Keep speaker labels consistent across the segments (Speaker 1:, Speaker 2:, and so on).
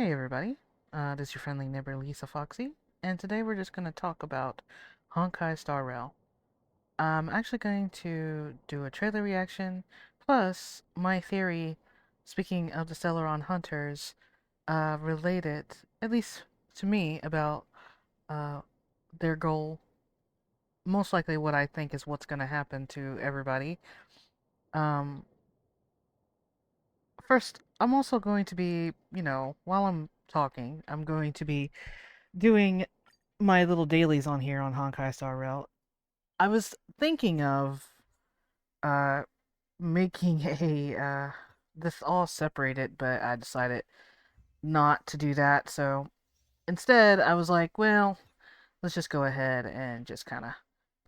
Speaker 1: Hey everybody, this is your friendly neighbor Lisa Foxy, and today we're just going to talk about Honkai Star Rail. I'm actually going to do a trailer reaction, plus my theory, speaking of the Stellaron Hunters, related, at least to me, about uh, their goal, most likely what I think is what's going to happen to everybody. Um, First, I'm also going to be, while I'm talking, I'm going to be doing my little dailies on here on Honkai Star Rail. I was thinking of uh making a this all separated, but I decided not to do that. So instead, I was like, well, let's just go ahead and just kind of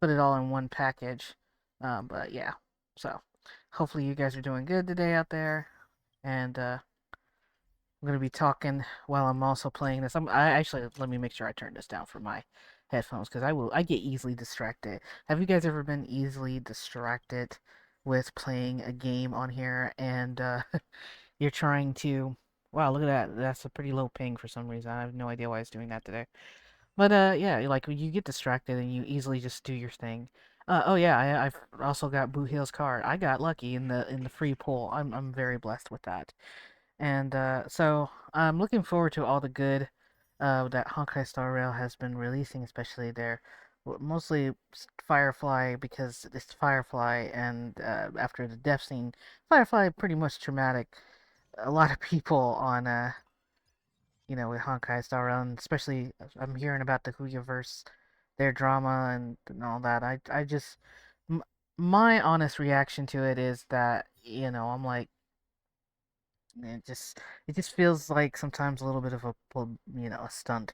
Speaker 1: put it all in one package. But yeah, so hopefully you guys are doing good today out there, and I'm gonna be talking while I'm also playing this. I actually let me make sure I turn this down for my headphones because I get easily distracted. Have you guys ever been easily distracted with playing a game on here and you're trying to wow, look at that. That's a pretty low ping for some reason. I have no idea why it's doing that today. But yeah, like when you get distracted and you easily just do your thing. Oh yeah, I've also got Boo Hill's card. I got lucky in the free pull. I'm very blessed with that. And so I'm looking forward to all the good that Honkai Star Rail has been releasing, especially their mostly Firefly because it's Firefly, and after the death scene, Firefly pretty much traumatic. A lot of people on with Honkai Star Rail, and especially I'm hearing about the Huyaverse, their drama and all that. I just m my honest reaction to it is that I'm like it just feels like sometimes a little bit of a stunt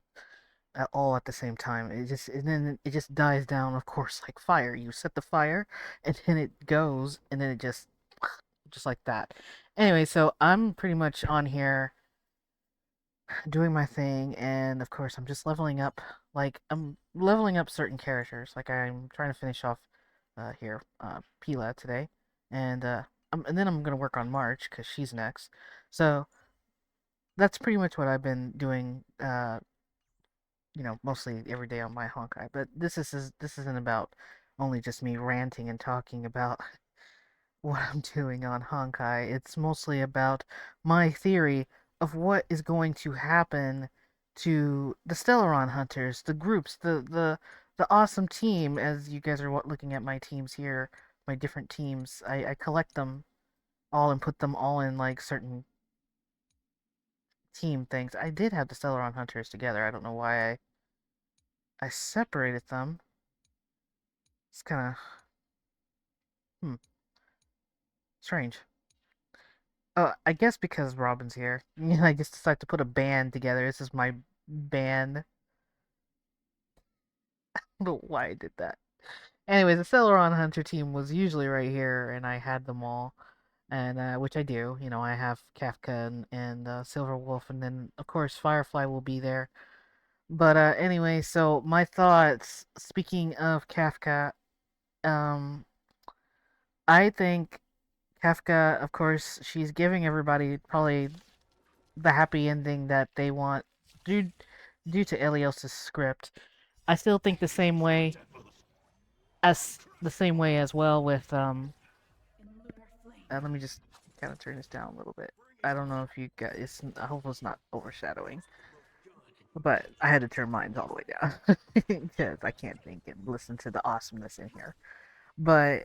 Speaker 1: all at the same time. And then it just dies down, of course, like fire. You set the fire, and then it goes, and then it just like that. Anyway, so I'm pretty much on here doing my thing, and of course I'm just leveling up. Like I'm leveling up certain characters. Like I'm trying to finish off here Pila today, and and then I'm gonna work on March because she's next. So that's pretty much what I've been doing. Mostly every day on my Honkai. But this isn't about only just me ranting and talking about what I'm doing on Honkai. It's mostly about my theory of what is going to happen to the Stellaron Hunters, the groups, the awesome team. As you guys are looking at my teams here, my different teams, I collect them all and put them all in like certain team things. I did have the Stellaron Hunters together. I don't know why I separated them. It's kind of strange. I guess because Robin's here, I just decided to put a band together. This is my band. I don't know why I did that. Anyways, the Celeron Hunter team was usually right here, and I had them all, and which I do. I have Kafka and Silver Wolf, and then of course Firefly will be there. But anyway, so my thoughts. Speaking of Kafka, um, I think Kafka, of course, she's giving everybody probably the happy ending that they want due due to Elios's script. I still think the same way as well with let me just kind of turn this down a little bit. I don't know if you guys. I hope it's not overshadowing, but I had to turn mine all the way down because I can't think and listen to the awesomeness in here. But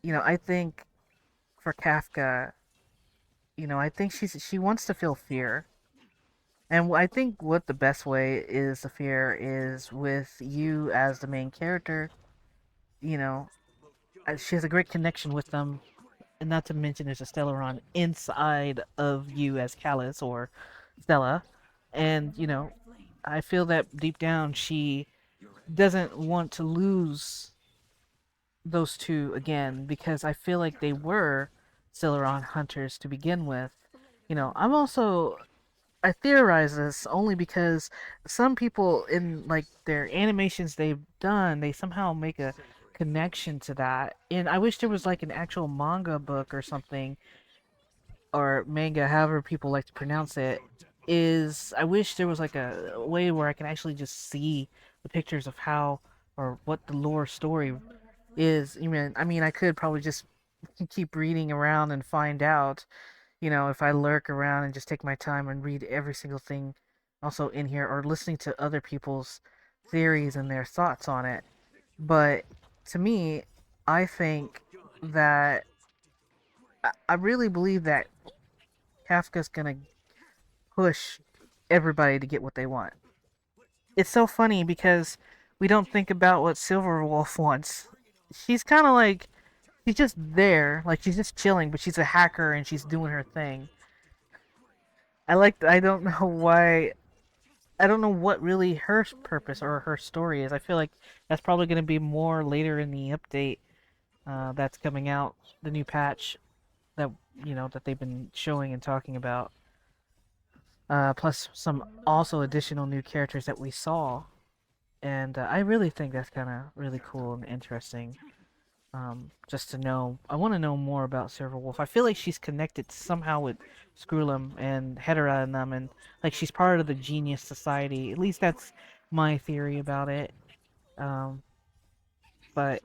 Speaker 1: I think for Kafka, I think she wants to feel fear. And I think what the best way is to fear is with you as the main character. You know, she has a great connection with them, and not to mention there's a Stellaron inside of you as Callus or Stella, and I feel that deep down she doesn't want to lose those two again because I feel like they were Stellaron hunters to begin with. I'm also I theorize this only because some people in like their animations they've done, they somehow make a connection to that. And I wish there was like an actual manga book or something or manga, however people like to pronounce it, is I wish there was like a way where I can actually just see the pictures of how or what the lore story is. I could probably just keep reading around and find out, if I lurk around and just take my time and read every single thing also in here or listening to other people's theories and their thoughts on it. But to me, I think that I really believe that Kafka's gonna push everybody to get what they want. It's so funny because we don't think about what Silverwolf wants. She's kind of like she's just there, like she's just chilling, but she's a hacker and she's doing her thing. I don't know why I don't know what really her purpose or her story is. I feel like that's probably going to be more later in the update that's coming out, the new patch that that they've been showing and talking about. Plus some also additional new characters that we saw, and I really think that's kind of really cool and interesting. Just to know, I want to know more about Silverwolf. I feel like she's connected somehow with Skrullum and Hedera and them, and like she's part of the Genius Society. At least that's my theory about it. Um, but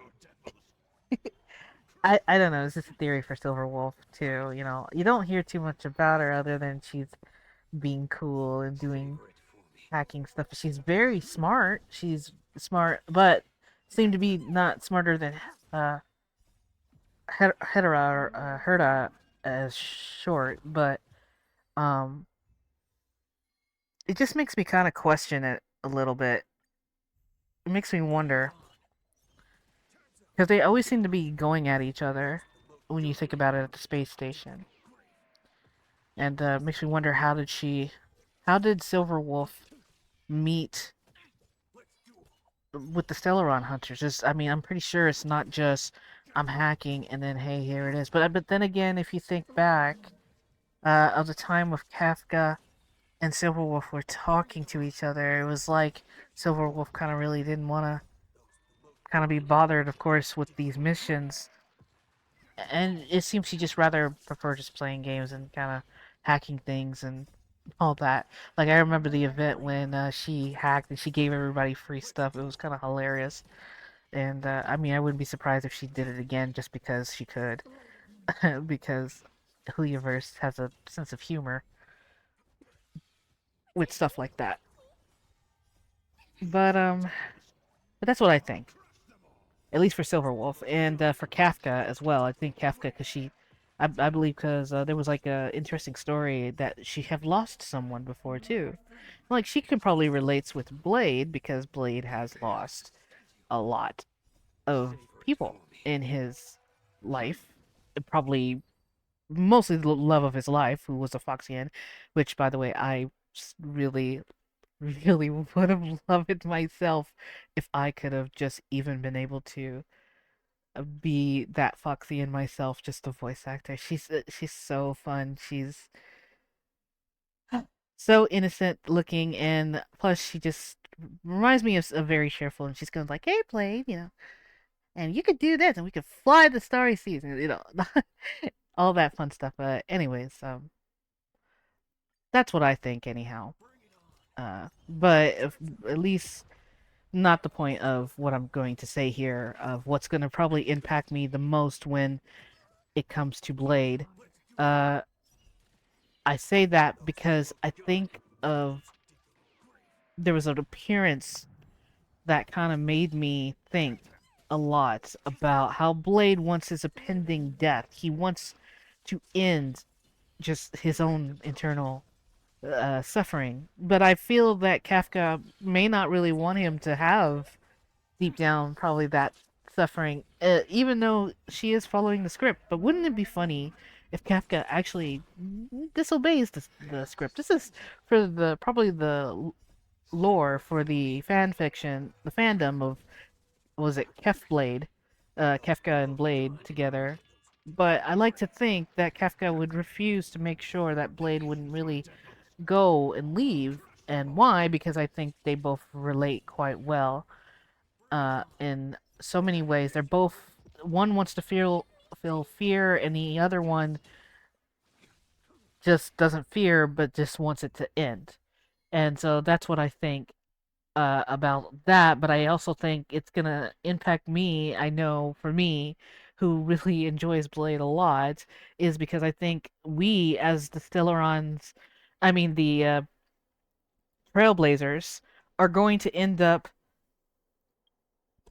Speaker 1: I don't know. It's just a theory for Silverwolf too. You don't hear too much about her other than she's being cool and doing hacking stuff. She's very smart. She's smart, but seemed to be not smarter than uh Hedera or Herda as short, but um, it just makes me kind of question it a little bit. It makes me wonder because they always seem to be going at each other when you think about it at the space station, and makes me wonder how did Silverwolf meet with the Stellaron Hunters? I'm pretty sure it's not just I'm hacking and then hey, here it is. But then again, if you think back of the time of Kafka and Silverwolf were talking to each other, it was like Silverwolf kind of really didn't want to kind of be bothered, of course, with these missions, and it seems she just rather prefer just playing games and kind of hacking things and all that. Like I remember the event when she hacked and she gave everybody free stuff. It was kind of hilarious, and I wouldn't be surprised if she did it again just because she could, because Hooliverse has a sense of humor with stuff like that. But but that's what I think. At least for Silverwolf and for Kafka as well. I think Kafka because I believe because there was like a interesting story that she have lost someone before too. Like she could probably relates with Blade because Blade has lost a lot of people in his life. Probably mostly the love of his life, who was a Foxian, which by the way I really really would have loved it myself if I could have just even been able to be that Foxy and myself, just a voice actor. She's so fun. She's so innocent looking, and plus she just reminds me of very cheerful. And she's going like, "Hey, Blade, and you could do this, and we could fly the starry seas, and all that fun stuff." Anyways, that's what I think, anyhow. But at least not the point of what I'm going to say here. Of what's going to probably impact me the most when it comes to Blade. Uh, I say that because I think of there was an appearance that kind of made me think a lot about how Blade wants his impending death. He wants to end just his own internal suffering. But I feel that Kafka may not really want him to have deep down probably that suffering, even though she is following the script. But wouldn't it be funny if Kafka actually disobeys the script? This is for the probably the lore for the fan fiction, the fandom of was it Kefblade, Kafka and Blade together. But I like to think that Kafka would refuse to make sure that Blade wouldn't really go and leave. And why? Because I think they both relate quite well in so many ways. They're both one wants to feel fear, and the other one just doesn't fear, but just wants it to end. And so that's what I think about that. But I also think it's gonna impact me. I know for me, who really enjoys Blade a lot, is because I think we, as the Stellarons, I mean the Trailblazers, are going to end up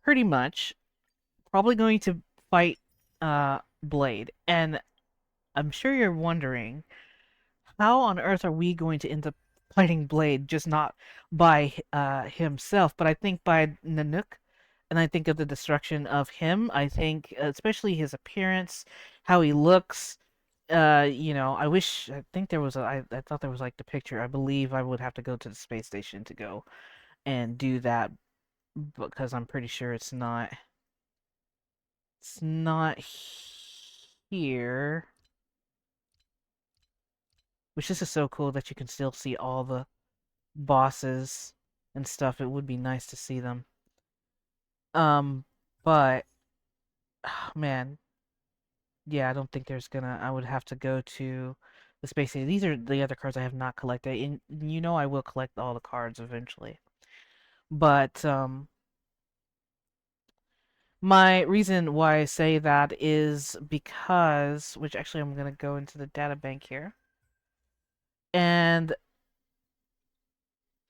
Speaker 1: pretty much probably going to fight Blade. And I'm sure you're wondering, how on earth are we going to end up fighting Blade? Just not by himself, but I think by Nanook. And I think of the destruction of him. I think, especially his appearance, how he looks. I think there was I thought there was like the picture. I believe I would have to go to the space station to go and do that because I'm pretty sure it's not here. Which this is so cool that you can still see all the bosses and stuff. It would be nice to see them. Um, but oh, man, yeah, I don't think there's gonna. I would have to go to the space station. These are the other cards I have not collected, and I will collect all the cards eventually. But my reason why I say that is because, which actually I'm gonna go into the data bank here, and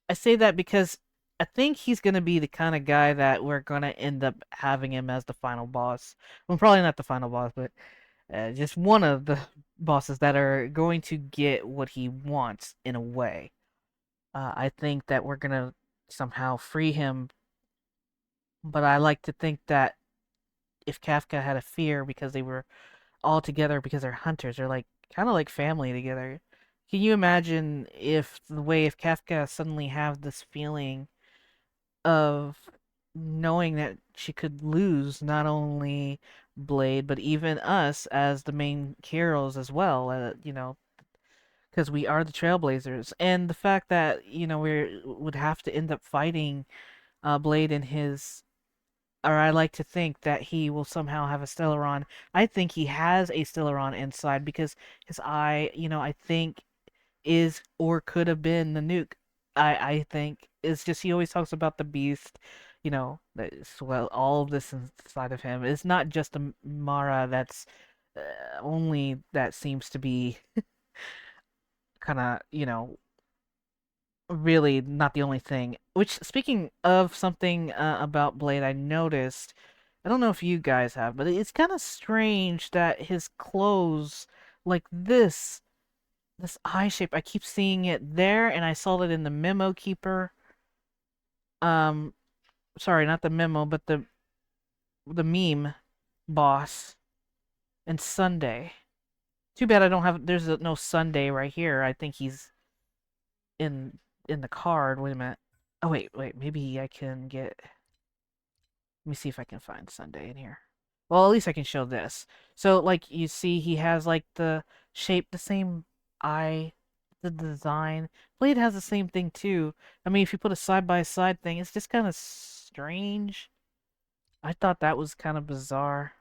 Speaker 1: I say that because I think he's gonna be the kind of guy that we're gonna end up having him as the final boss. Well, probably not the final boss, but just one of the bosses that are going to get what he wants in a way. I think that we're gonna somehow free him, but I like to think that if Kafka had a fear because they were all together because they're hunters, they're like kind of like family together. Can you imagine if Kafka suddenly have this feeling of knowing that she could lose not only Blade but even us as the main heroes as well. Because we are the Trailblazers, and the fact that we would have to end up fighting Blade in his. Or I like to think that he will somehow have a Stellaron. I think he has a Stellaron inside because his eye, I think is or could have been the nuke. I think it's just he always talks about the beast, well all of this inside of him. It's not just a Mara that's only that seems to be kind of really not the only thing. Which speaking of something about Blade, I noticed. I don't know if you guys have, but it's kind of strange that his clothes like this eye shape, I keep seeing it there, and I saw it in the Memo Keeper. Um, sorry, not the memo, but the meme boss and Sunday. Too bad I don't have. There's no Sunday right here. I think he's in in the card. Wait a minute. Oh wait. Maybe I can get. Let me see if I can find Sunday in here. Well, at least I can show this. So, like you see, he has like the shape, the same eye, the design. Blade has the same thing too. I mean, if you put a side by side thing, it's just kind of strange. I thought that was kind of bizarre.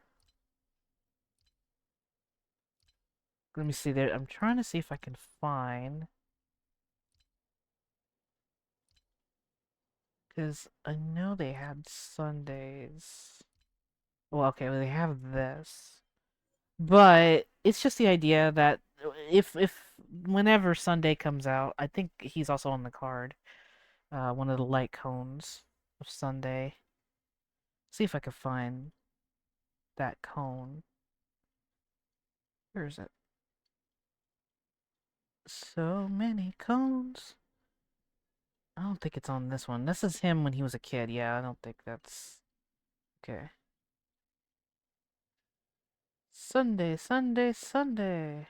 Speaker 1: Let me see there. I'm trying to see if I can find, because I know they had Sundays. Well, okay, well, they have this. But it's just the idea that if whenever Sunday comes out, I think he's also on the card. One of the light cones of Sunday. See if I can find that cone. Where is it? So many cones. I don't think it's on this one. This is him when he was a kid. Yeah, I don't think that's okay. Sunday, Sunday, Sunday.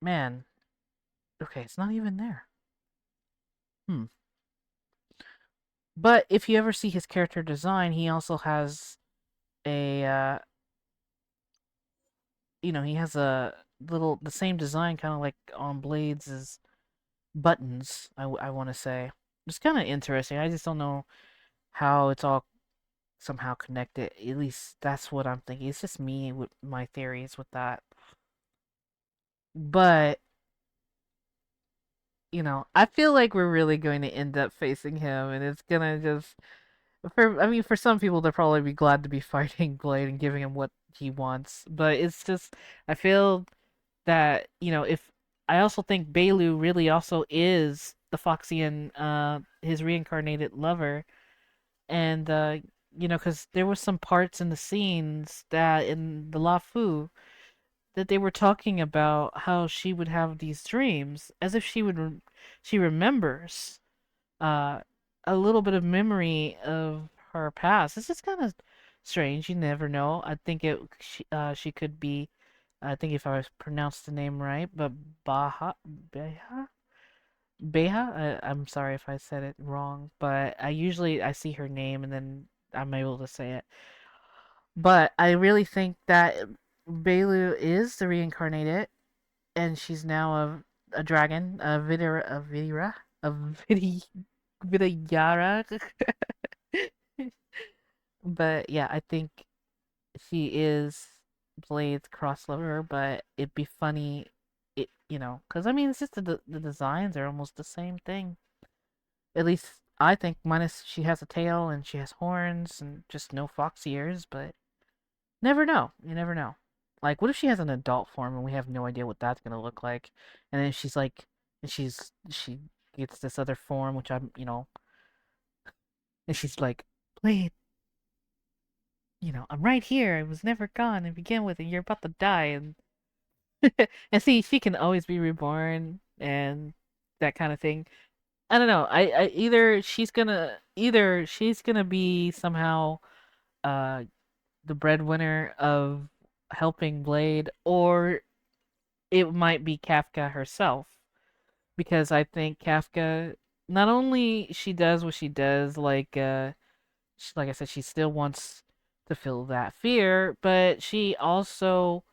Speaker 1: Man. Okay, it's not even there. Hmm. But if you ever see his character design, he also has a he has a the same design kind of like on Blades as buttons, I want to say. It's kind of interesting. I just don't know how it's all somehow connected. At least that's what I'm thinking. It's just me with my theories with that. but I feel like we're really going to end up facing him, and it's gonna just I mean, for some people, they'll probably be glad to be fighting Blade and giving him what he wants, but it's just I feel that if I also think Bailu really also is the Foxian, his reincarnated lover, and because there was some parts in the scenes that in the LaFu that they were talking about how she would have these dreams as if she remembers uh a little bit of memory of her past. This is kind of strange. You never know. I think she could be. I think if I pronounced the name right, but Beha. I'm sorry if I said it wrong, but I see her name and then I'm able to say it. But I really think that Belu is the reincarnated, and she's now a dragon, a Vidayara. But yeah, I think she is Blade's cross lover, but it'd be funny, because I mean, it's just the designs are almost the same thing. At least I think, minus she has a tail and she has horns and just no fox ears, but never know. You never know. Like, what if she has an adult form and we have no idea what that's gonna look like? And then she's like, and she gets this other form, which and she's like, Blade, I'm right here. I was never gone to begin with, and you're about to die. And and see, she can always be reborn and that kind of thing. I don't know. Either she's gonna be somehow uh the breadwinner of helping Blade, or it might be Kafka herself. Because I think Kafka, not only she does what she does, like I said, she still wants to feel that fear, but she also,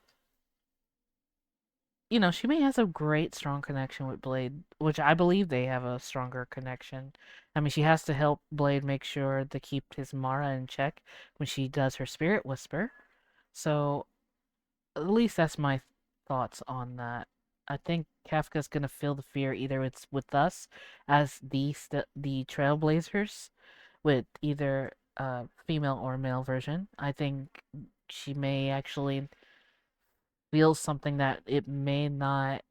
Speaker 1: she may have a great strong connection with Blade, which I believe they have a stronger connection. I mean, she has to help Blade make sure to keep his Mara in check when she does her spirit whisper. So at least that's my thoughts on that. I think Kafka's gonna feel the fear either it's with us as the Trailblazers with either female or male version. I think she may actually feel something that it may not.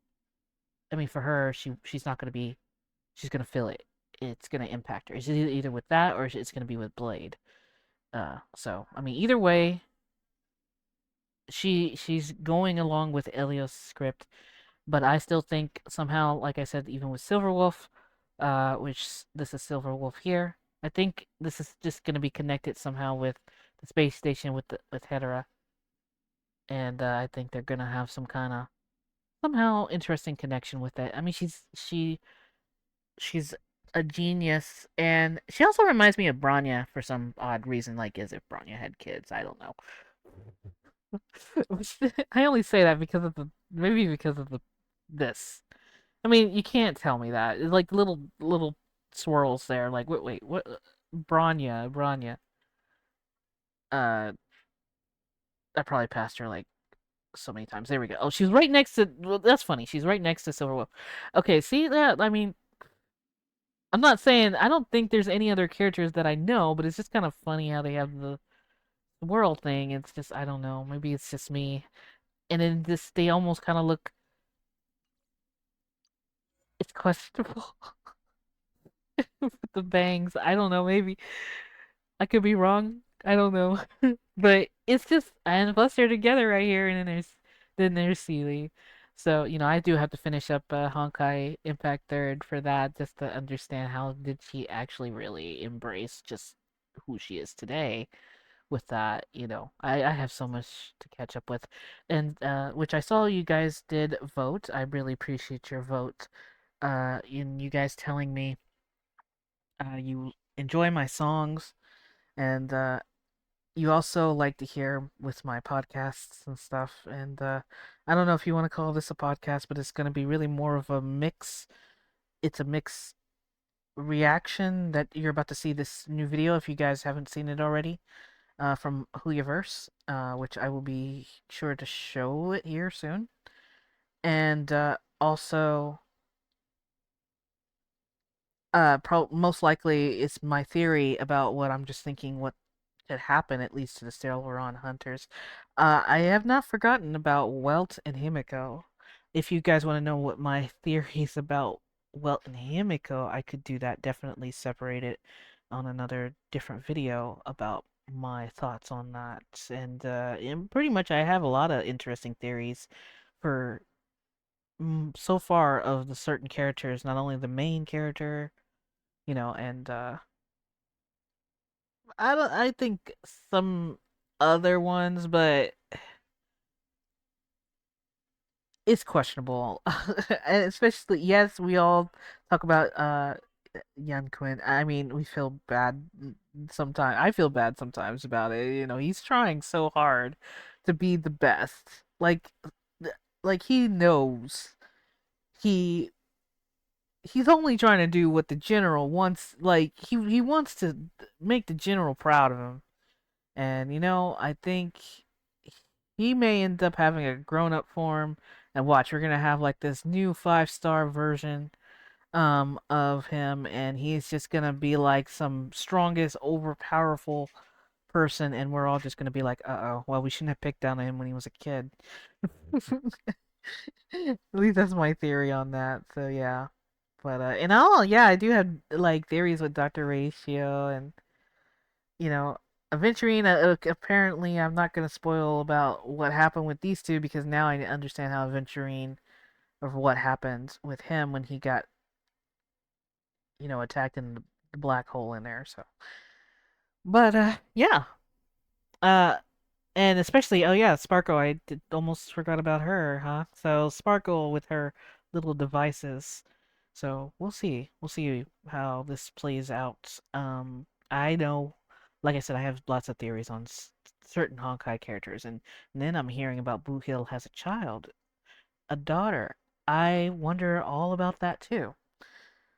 Speaker 1: I mean, for her, she's not gonna be. She's gonna feel it. It's gonna impact her. It's either with that or it's gonna be with Blade. So I mean, either way, she's going along with Elio's script, but I still think somehow, like I said, even with Silverwolf, which this is Silverwolf here, I think this is just gonna be connected somehow with the space station with Hera, and I think they're gonna have some kind of somehow interesting connection with it. I mean, she's a genius, and she also reminds me of Branya for some odd reason, like as if Branya had kids. I don't know. I only say that because of the maybe because of the this. I mean, you can't tell me that. It's like little swirls there. Like wait, what? Branya. Uh, I probably passed her like so many times. There we go. Oh, she's right next to. Well, that's funny. She's right next to Silverwolf. Okay, see that? I mean, I'm not saying I don't think there's any other characters that I know, but it's just kind of funny how they have the world thing. It's just I don't know. Maybe it's just me. And then this they almost kind of look. It's questionable with the bangs. I don't know. Maybe I could be wrong. I don't know. But it's just and plus they're together right here, and then there's Sealy. So I do have to finish up Honkai Impact Third for that, just to understand how did she actually really embrace just who she is today. With that, I have so much to catch up with, and which I saw you guys did vote. I really appreciate your vote. In you guys telling me you enjoy my songs, and you also like to hear with my podcasts and stuff. And I don't know if you want to call this a podcast, but it's going to be really more of a mix. It's a mix reaction that you're about to see this new video if you guys haven't seen it already, from Huyaverse, which I will be sure to show it here soon. and also most likely it's my theory about what I'm just thinking what could happen at least to the Stellaron Hunters. I have not forgotten about Welt and Himiko. If you guys want to know what my theories about Welt and Himiko, I could do that. Definitely separate it on another different video about my thoughts on that. And pretty much I have a lot of interesting theories for so far of the certain characters, not only the main character, and I think some other ones, but it's questionable. And especially, yes, we all talk about Yan Quinn. I mean, we feel bad sometimes. I feel bad sometimes about it. He's trying so hard to be the best. Like he knows he he's only trying to do what the general wants. Like he wants to make the general proud of him. And I think he may end up having a grown-up form. And watch, we're gonna have like this new 5-star version of him, and he's just gonna be like some strongest, overpowerful person, and we're all just gonna be like, uh-oh, well, we shouldn't have picked on him when he was a kid. At least that's my theory on that. So yeah. But in all, yeah, I do have like theories with Dr. Ratio and you know, Aventurine, apparently, I'm not going to spoil about what happened with these two because now I understand how Aventurine, or what happened with him when he got, attacked in the black hole in there. So, but yeah, uh, and especially, oh yeah, Sparkle. Almost forgot about her, huh? So Sparkle with her little devices. So we'll see how this plays out. I know, like I said, I have lots of theories on certain Honkai characters, and then I'm hearing about Blue Hill has a child, a daughter. I wonder all about that too.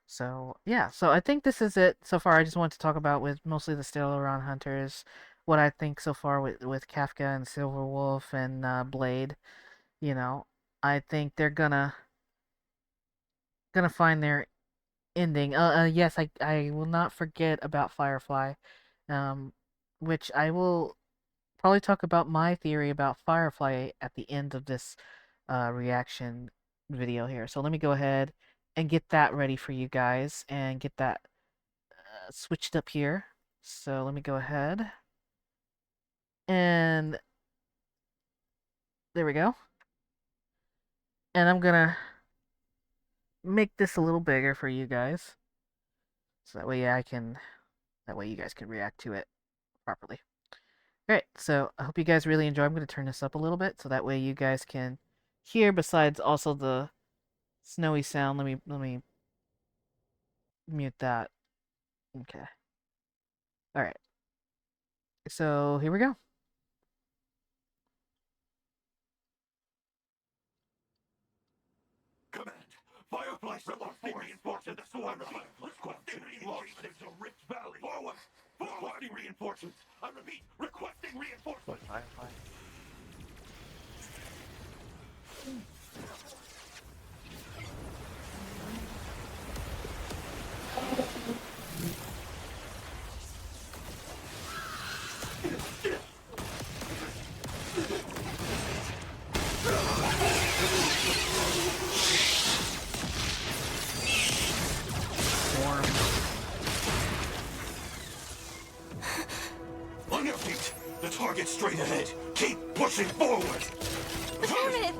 Speaker 1: So yeah, so I think this is it so far. I just wanted to talk about with mostly the Stellaron Hunters, what I think so far with Kafka and Silver Wolf and Blade. You know, I think they're gonna find their ending. Yes, I will not forget about Firefly, um, which I will probably talk about my theory about Firefly at the end of this reaction video here. So let me go ahead and get that ready for you guys and get that switched up here. So let me go ahead and there we go. And I'm gonna make this a little bigger for you guys, so that way you guys can react to it properly. All right, so I hope you guys really enjoy. I'm gonna turn this up a little bit so that way you guys can hear. Besides, also the snowy sound. Let me mute that. Okay. All right. So here we go.
Speaker 2: Command. Fireflies requesting reinforcements. The swarm requesting reinforcements. A Rift Valley. Forward. Requesting reinforcements. I repeat, requesting reinforcements.
Speaker 3: Firefly.
Speaker 2: On your feet. The target straight ahead. Keep pushing forward.
Speaker 4: Damn it!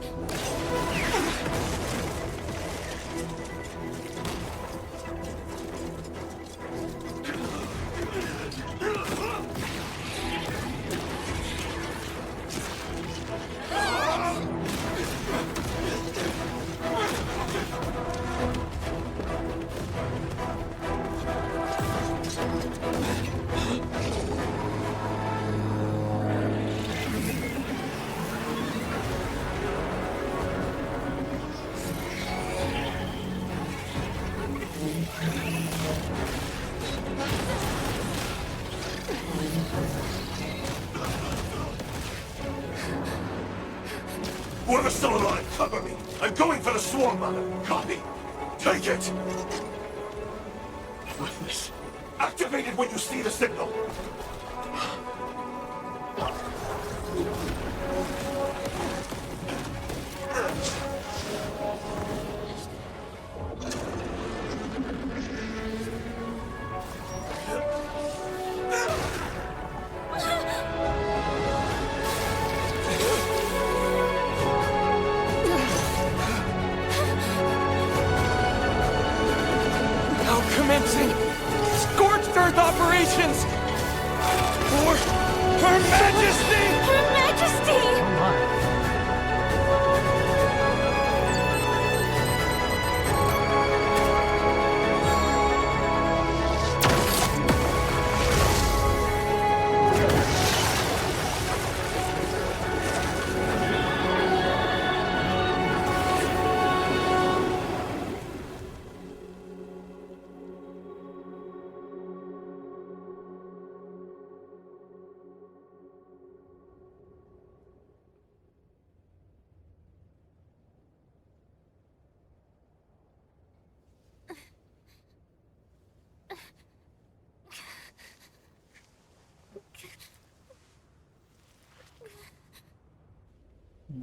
Speaker 2: Whoever's still alive, cover me. I'm going for the swarm mother. Copy. Take it. Witness. Activate it when you see the signal.
Speaker 3: Now commencing scorched earth operations for Her Majesty!
Speaker 4: Her Majesty!
Speaker 1: Oh my.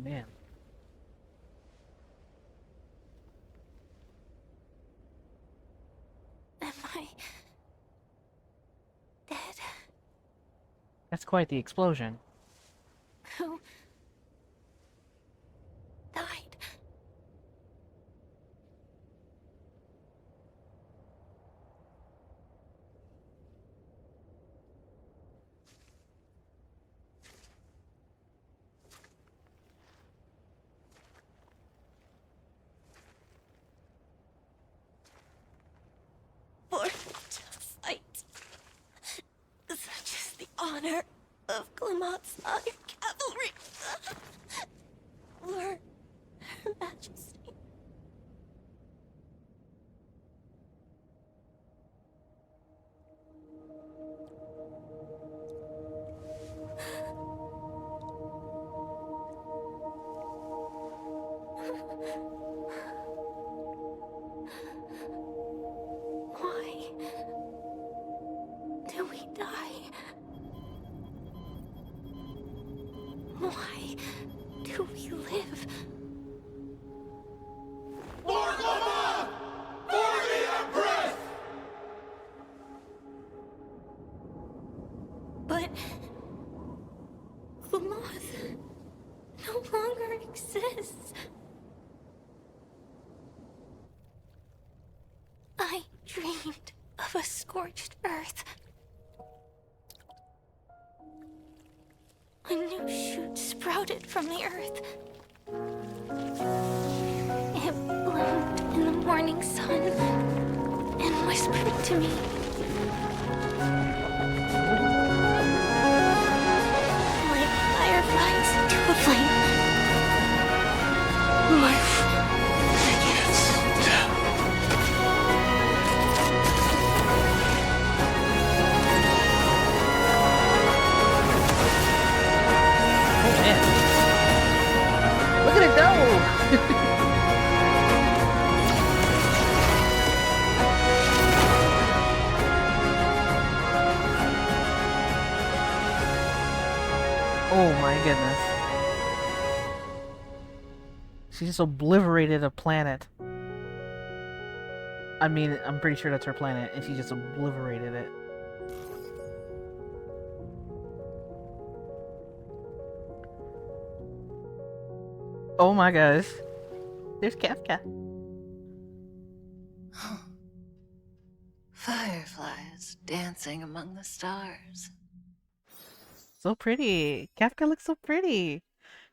Speaker 1: Man.
Speaker 4: Am I dead?
Speaker 1: That's quite the explosion.
Speaker 4: Who died? For to fight. Such is the honor of Glamoth's iron cavalry. For Her Majesty. Why do we die? Why do we live?
Speaker 2: For Glamoth! For the Empress!
Speaker 4: But Glamoth no longer exists. I dreamed of a scorched earth. A new shoot sprouted from the earth. It bloomed in the morning sun and whispered to me. Like fireflies to a flame.
Speaker 3: Life begins.
Speaker 1: Oh man. Look at it go! Oh my goodness. She just obliterated a planet. I mean, I'm pretty sure that's her planet, and she just obliterated it. Oh my gosh. There's Kafka.
Speaker 5: Fireflies dancing among the stars.
Speaker 1: So pretty. Kafka looks so pretty.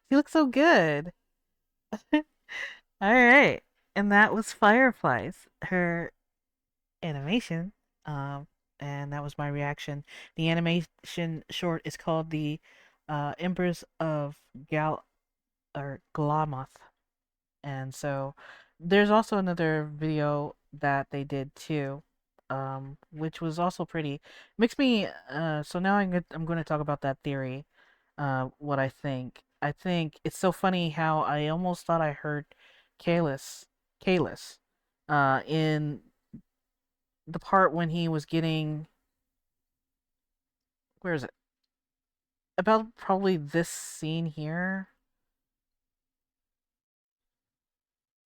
Speaker 1: She looks so good. Alright. And that was Fireflies. Her animation. And that was my reaction. The animation short is called the Embers of Glamoth. And so there's also another video that they did too, which was also pretty. Makes me so now I'm going to talk about that theory. What I think. I think it's so funny how I almost thought I heard Kalis, in the part when he was getting, where is it? About probably this scene here.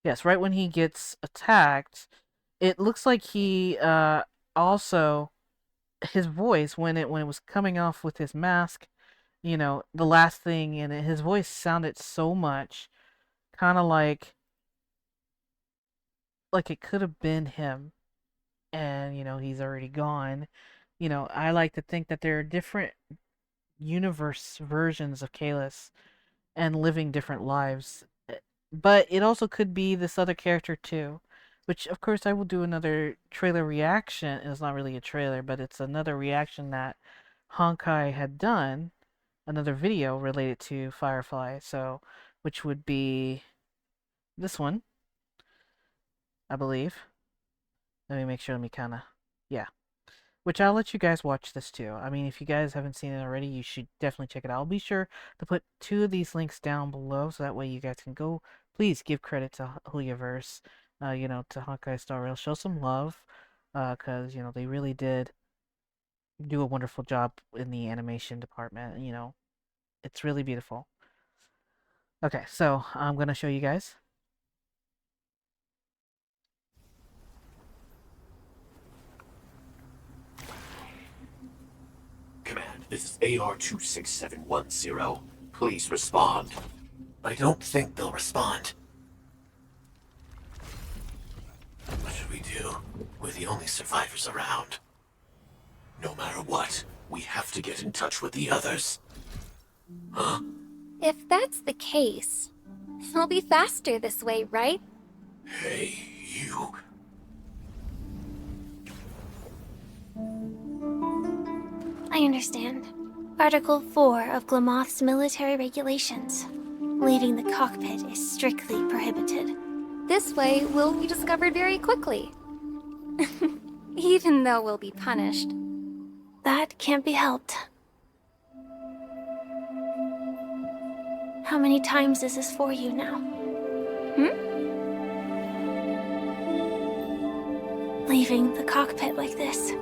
Speaker 1: Yes, right when he gets attacked, it looks like he also, his voice when it was coming off with his mask, you know, the last thing in it, his voice sounded so much kind of like it could have been him, and you know he's already gone. You know, I like to think that there are different universe versions of Kalis and living different lives. But it also could be this other character too, which of course I will do another trailer reaction. It's not really a trailer, but it's another reaction that Honkai had done, another video related to Firefly. So, which would be this one, I believe. Let me make sure. Let me kind of, yeah. Which I'll let you guys watch this too. I mean, if you guys haven't seen it already, you should definitely check it out. I'll be sure to put 2 of these links down below, so that way you guys can go. Please give credit to Hoyaverse, you know, to Honkai Star Rail. Show some love, because you know they really did do a wonderful job in the animation department. You know, it's really beautiful. Okay, so I'm gonna show you guys.
Speaker 2: Command, this is AR-26710. Please respond. I don't think they'll respond. What should we do? We're the only survivors around. No matter what, we have to get in touch with the others. Huh?
Speaker 4: If that's the case, it'll be faster this way, right?
Speaker 2: Hey, you.
Speaker 4: I understand. Article 4 of Glamoth's military regulations. Leaving the cockpit is strictly prohibited. This way, we'll be discovered very quickly. Even though we'll be punished. That can't be helped. How many times is this for you now? Leaving the cockpit like this.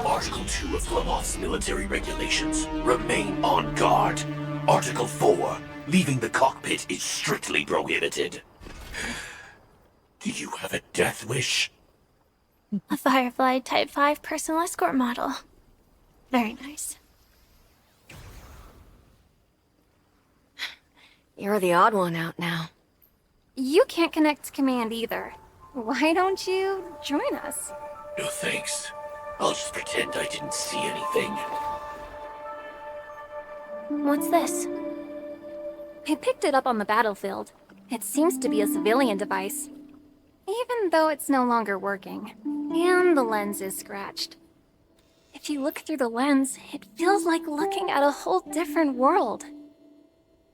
Speaker 2: Article 2 of Glamoth's military regulations. Remain on guard. Article 4. Leaving the cockpit is strictly prohibited. Do you have a death wish?
Speaker 4: A Firefly Type 5 personal escort model. Very nice.
Speaker 5: You're the odd one out now.
Speaker 4: You can't connect to command either. Why don't you join us?
Speaker 2: No thanks. I'll just pretend I didn't see anything.
Speaker 4: What's this? I picked it up on the battlefield. It seems to be a civilian device. Even though it's no longer working. And the lens is scratched. If you look through the lens, it feels like looking at a whole different world.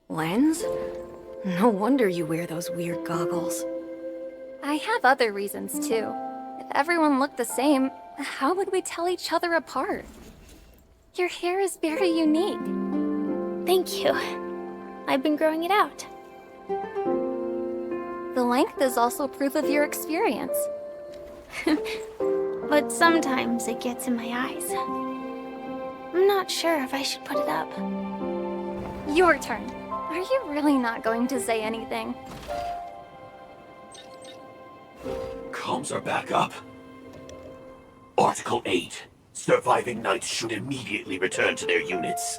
Speaker 5: Lens? No wonder you wear those weird goggles.
Speaker 4: I have other reasons too. If everyone looked the same, how would we tell each other apart? Your hair is very unique. Thank you. I've been growing it out. The length is also proof of your experience. But sometimes it gets in my eyes. I'm not sure if I should put it up. Your turn. Are you really not going to say anything?
Speaker 2: Comms are back up. Article 8. Surviving knights should immediately return to their units.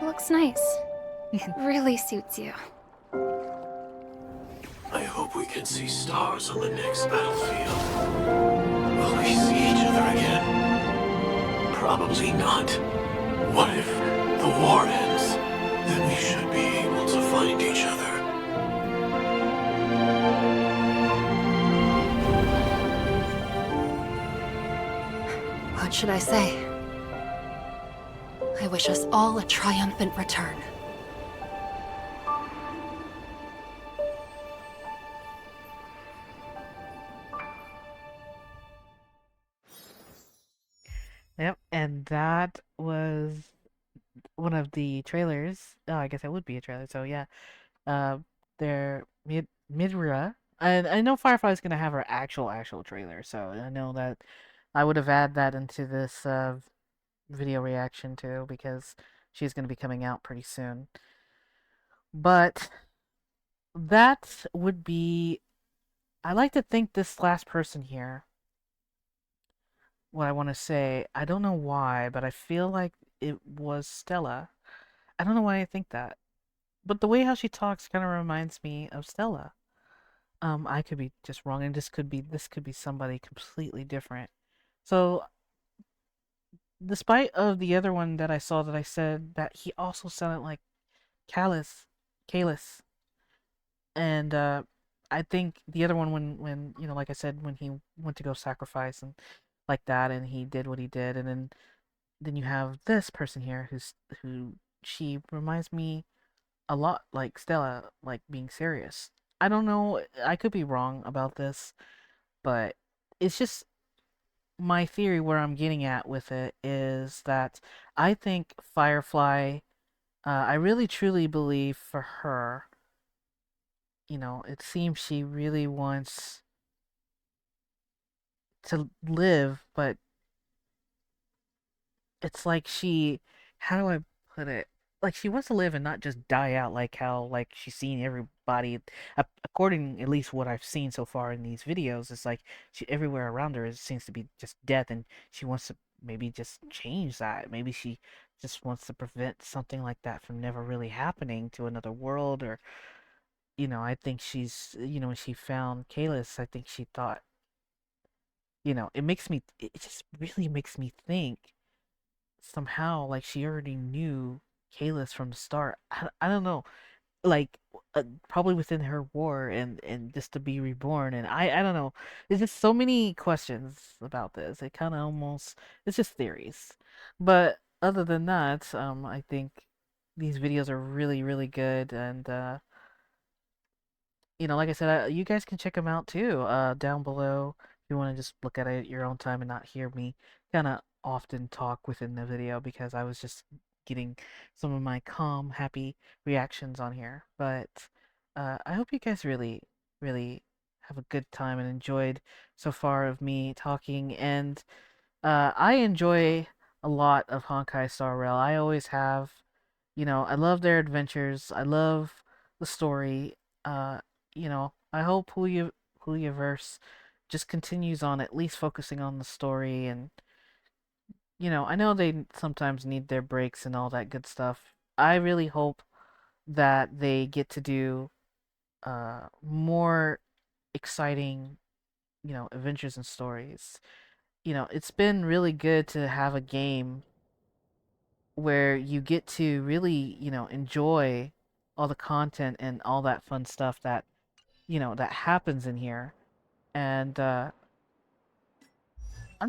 Speaker 4: Looks nice. Really suits you.
Speaker 2: I hope we can see stars on the next battlefield. Will we see each other again? Probably not. What if the war ends? Then we should be able to find each other.
Speaker 5: What should I say? I wish us all a triumphant return.
Speaker 1: Yep, and that was one of the trailers. Oh, I guess it would be a trailer. So yeah, uh, they're Midra, and I know Firefly's gonna have her actual trailer. So I know that I would have added that into this video reaction too because she's gonna be coming out pretty soon. But that would be. I like to think this last person here. What I want to say, I don't know why, but I feel like it was Stella. I don't know why I think that. But the way how she talks kind of reminds me of Stella. I could be just wrong, and this could be somebody completely different. So, despite of the other one that I saw that I said that he also sounded like Kalis, and I think the other one when like I said when he went to go sacrifice and like that, and he did what he did, and then you have this person here who she reminds me a lot like Stella, like being serious. I don't know. I could be wrong about this, but it's just my theory where I'm getting at with it is that I think Firefly, I really truly believe for her, it seems she really wants to live, but it's like how do I put it? Like she wants to live and not just die out like how like she's seen everybody according at least what I've seen so far in these videos, it's like she everywhere around her seems to be just death, and she wants to maybe just change that. Maybe she just wants to prevent something like that from never really happening to another world, or I think she's when she found Kalis, I think she thought, it just really makes me think somehow like she already knew Kalis from the start. I don't know, like probably within her war and just to be reborn, and I don't know. There's just so many questions about this. It kind of almost it's just theories, but other than that, I think these videos are really good, and like I said, you guys can check them out too, down below if you want to just look at it at your own time and not hear me kind of often talk within the video because I was just getting some of my calm, happy reactions on here. But I hope you guys really have a good time and enjoyed so far of me talking. And I enjoy a lot of Honkai Star Rail. I always have. I love their adventures. I love the story. Uh, I hope Huyaverse just continues on at least focusing on the story, and I know they sometimes need their breaks and all that good stuff. I really hope that they get to do more exciting, adventures and stories. It's been really good to have a game where you get to really, enjoy all the content and all that fun stuff that, that happens in here. And I'm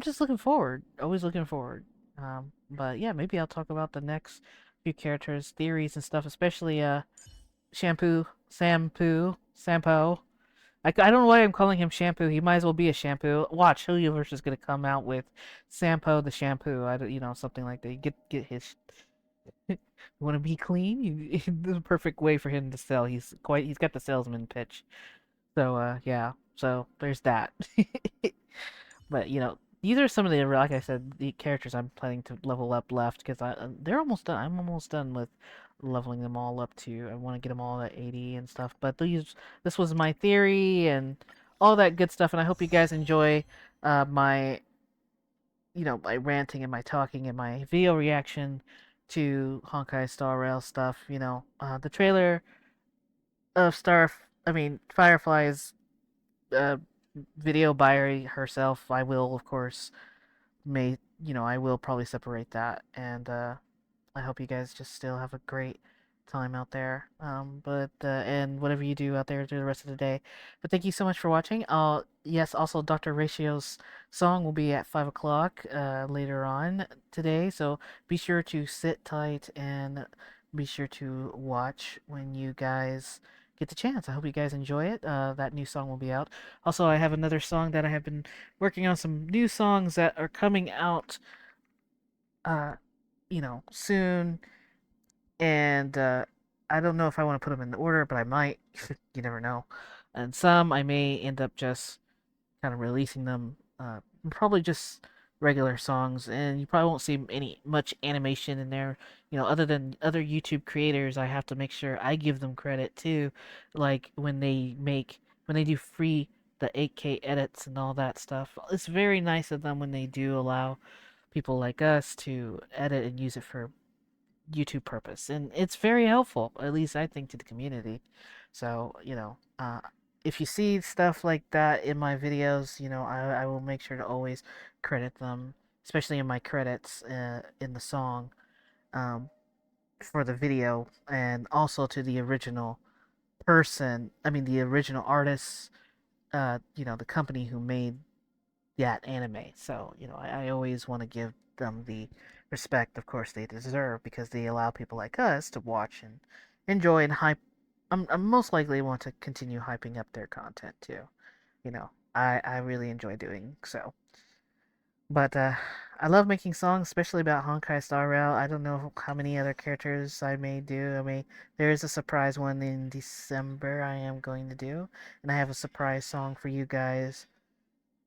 Speaker 1: just looking forward, always looking forward. But yeah, maybe I'll talk about the next few characters, theories and stuff, especially Sampo. I don't know why I'm calling him Shampoo. He might as well be a shampoo. Watch, Universe is gonna come out with Sampo the shampoo. I don't, something like that. You get his. You want to be clean? This is a perfect way for him to sell. He's got the salesman pitch. So yeah. So there's that. But these are some of the, like I said, the characters I'm planning to level up left because they're almost done. I'm almost done with leveling them all up to. I want to get them all at 80 and stuff. But this was my theory and all that good stuff. And I hope you guys enjoy my my ranting and my talking and my video reaction to Honkai Star Rail stuff. The trailer of Firefly's uh, video by herself. I will, of course, I will probably separate that, and I hope you guys just still have a great time out there. But and whatever you do out there through the rest of the day. But thank you so much for watching. Yes, also Dr. Ratio's song will be at 5 o'clock later on today. So be sure to sit tight and be sure to watch when you guys get the chance. I hope you guys enjoy it. That new song will be out. Also, I have another song that I have been working on, some new songs that are coming out uh soon, and I don't know if I want to put them in the order, but I might. You never know. And some I may end up just kind of releasing them, probably just regular songs, and you probably won't see any much animation in there. Other than other YouTube creators, I have to make sure I give them credit too, like when they do free the 8K edits and all that stuff. It's very nice of them when they do allow people like us to edit and use it for YouTube purpose, and it's very helpful. At least I think, to the community. So if you see stuff like that in my videos, I will make sure to always credit them, especially in my credits in the song, um, for the video, and also to the original person. I mean, the original artist. The company who made that anime. So, I always want to give them the respect, of course, they deserve, because they allow people like us to watch and enjoy and hype. I'm most likely want to continue hyping up their content too. I really enjoy doing so. But I love making songs, especially about Honkai Star Rail. I don't know how many other characters I may do. There is a surprise one in December I am going to do, and I have a surprise song for you guys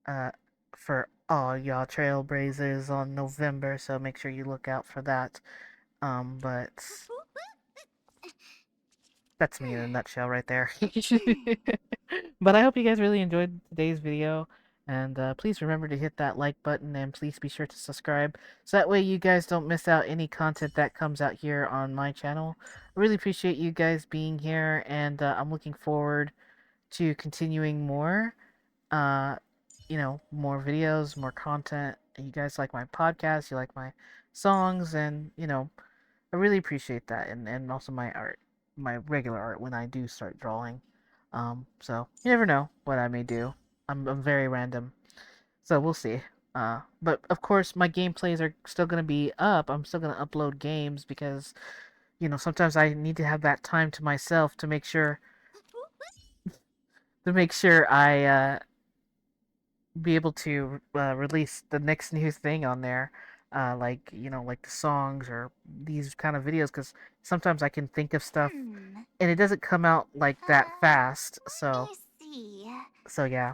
Speaker 1: uh, for all y'all trailblazers on November, so make sure you look out for that. But that's me in a nutshell right there. But I hope you guys really enjoyed today's video, and please remember to hit that like button, and please be sure to subscribe, so that way you guys don't miss out any content that comes out here on my channel. I really appreciate you guys being here, and I'm looking forward to continuing more. uh more videos, more content. You guys like my podcast, you like my songs, and I really appreciate that, and also my art, my regular art when I do start drawing. So you never know what I may do. I'm very random, so we'll see. But of course my gameplays are still gonna be up. I'm still gonna upload games, because sometimes I need to have that time to myself to make sure I be able to release the next new thing on there, like like the songs or these kind of videos, because sometimes I can think of stuff and it doesn't come out like that fast. So
Speaker 4: See.
Speaker 1: yeah.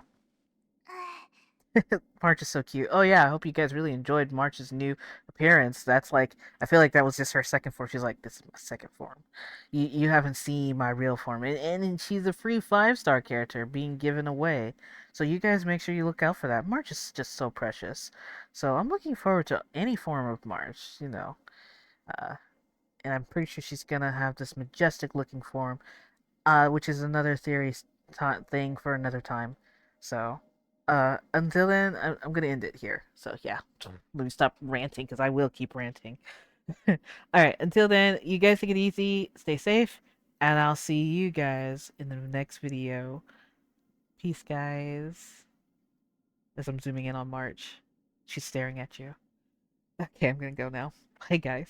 Speaker 1: March is so cute. Oh yeah, I hope you guys really enjoyed March's new appearance. That's like, I feel like that was just her second form. She's like, this is my second form. You haven't seen my real form, and she's a free 5-star character being given away. So you guys make sure you look out for that. March is just so precious. So I'm looking forward to any form of March. Uh, and I'm pretty sure she's gonna have this majestic looking form, which is another theory thing for another time. So, until then, I'm gonna end it here. So yeah, let me stop ranting, because I will keep ranting. All right, until then, you guys take it easy, stay safe, and I'll see you guys in the next video. Peace, guys. As I'm zooming in on March, she's staring at you. Okay, I'm gonna go now. Bye, guys.